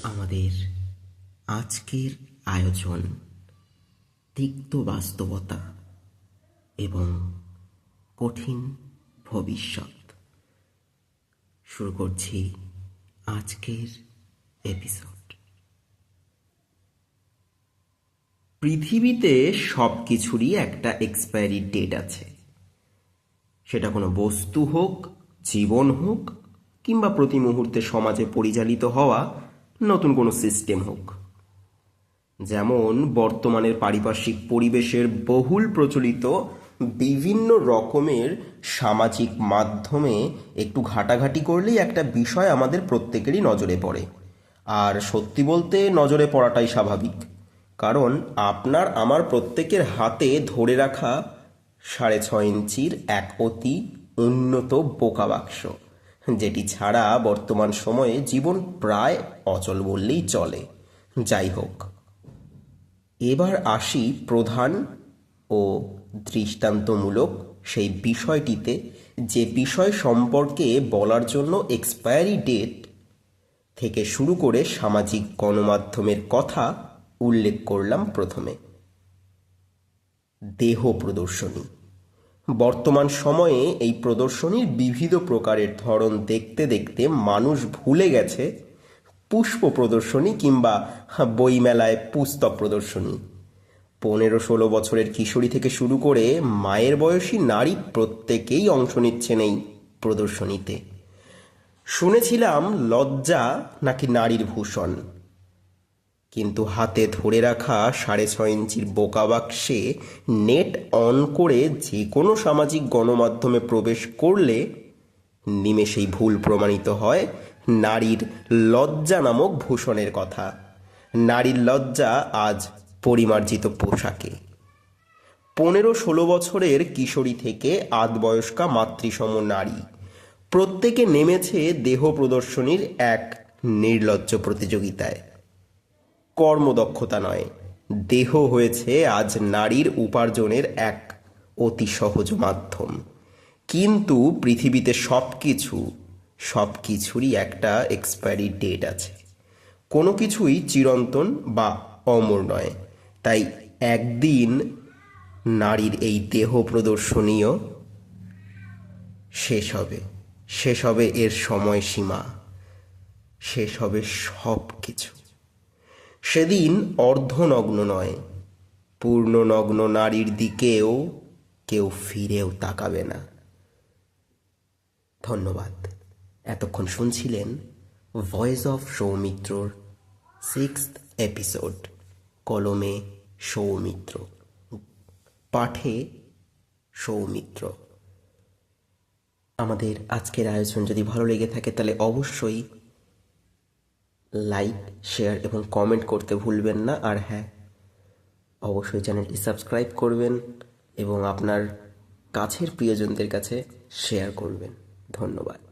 আমাদের আজকের আয়োজন তিক্ত বাস্তবতা এবং কঠিন ভবিষ্যৎ। শুরু করছি আজকের এপিসোড। পৃথিবীতে সব কিছুরই একটা এক্সপায়ারি ডেট আছে। সেটা কোনো বস্তু হোক, জীবন হোক, কিংবা প্রতি মুহূর্তে সমাজে পরিচালিত হওয়া নতুন কোনো সিস্টেম হোক। যেমন বর্তমানের পারিপার্শ্বিক পরিবেশের বহুল প্রচলিত বিভিন্ন রকমের সামাজিক মাধ্যমে একটু ঘাটাঘাটি করলেই একটা বিষয় আমাদের প্রত্যেকেরই নজরে পড়ে। আর সত্যি বলতে নজরে পড়াটাই স্বাভাবিক, কারণ আপনার আমার প্রত্যেকের হাতে ধরে রাখা 6.5 ইঞ্চির এক অতি উন্নত বোকা বাক্স, যেটি ছাড়া বর্তমান সময়ে জীবন প্রায় অচল বললেই চলে। যাই হোক, এবার আসি প্রধান ও দৃষ্টান্তমূলক সেই বিষয়টিতে, যে বিষয় সম্পর্কে বলার জন্য এক্সপায়ারি ডেট থেকে শুরু করে সামাজিক গণমাধ্যমের কথা উল্লেখ করলাম। প্রথমে দেহ প্রদর্শনী। বর্তমান সময়ে এই প্রদর্শনীর বিবিধ প্রকারের ধরন দেখতে দেখতে মানুষ ভুলে গেছে পুষ্প প্রদর্শনী কিংবা বইমেলায় পুস্তক প্রদর্শনী। 15-16 বছরের কিশোরী থেকে শুরু করে মায়ের বয়সী নারী প্রত্যেকেই অংশ নিচ্ছেন এই প্রদর্শনীতে। শুনেছিলাম লজ্জা নাকি নারীর ভূষণ, কিন্তু হাতে ধরে রাখা 6.5 ইঞ্চির বোকা বাক্সে নেট অন করে যে কোনো সামাজিক গণমাধ্যমে প্রবেশ করলে নিমেষেই ভুল প্রমাণিত হয় নারীর লজ্জা নামক ভূষণের কথা। নারীর লজ্জা আজ পরিমার্জিত পোশাকে। 15-16 বছরের কিশোরী থেকে আধবয়স্কা মাতৃসম নারী প্রত্যেকে নেমেছে দেহ প্রদর্শনীর এক নির্লজ্জ প্রতিযোগিতায়। কর্মদক্ষতা নয়, দেহ হয়েছে আজ নারীর উপার্জনের এক অতি সহজ মাধ্যম। কিন্তু পৃথিবীতে সব কিছুরই একটা এক্সপায়ারি ডেট আছে। কোনো কিছুই চিরন্তন বা অমর নয়। তাই একদিন নারীর এই দেহ প্রদর্শনীও শেষ হবে এর সময়সীমা, শেষ হবে সব কিছু। সেদিন অর্ধনগ্ন নয়, পূর্ণনগ্ন নারীর দিকেও কেউ ফিরেও তাকাবে না। ধন্যবাদ। এতক্ষণ শুনছিলেন ভয়েস অফ সৌমিত্রর 6th এপিসোড। কলমে সৌমিত্র, পাঠে সৌমিত্র। আমাদের আজকের আয়োজন যদি ভালো লেগে থাকে তাহলে অবশ্যই লাইক, শেয়ার এবং কমেন্ট করতে ভুলবেন না। আর হ্যাঁ, অবশ্যই চ্যানেলটি সাবস্ক্রাইব করবেন এবং আপনার কাছের প্রিয়জনদের কাছে শেয়ার করবেন। ধন্যবাদ।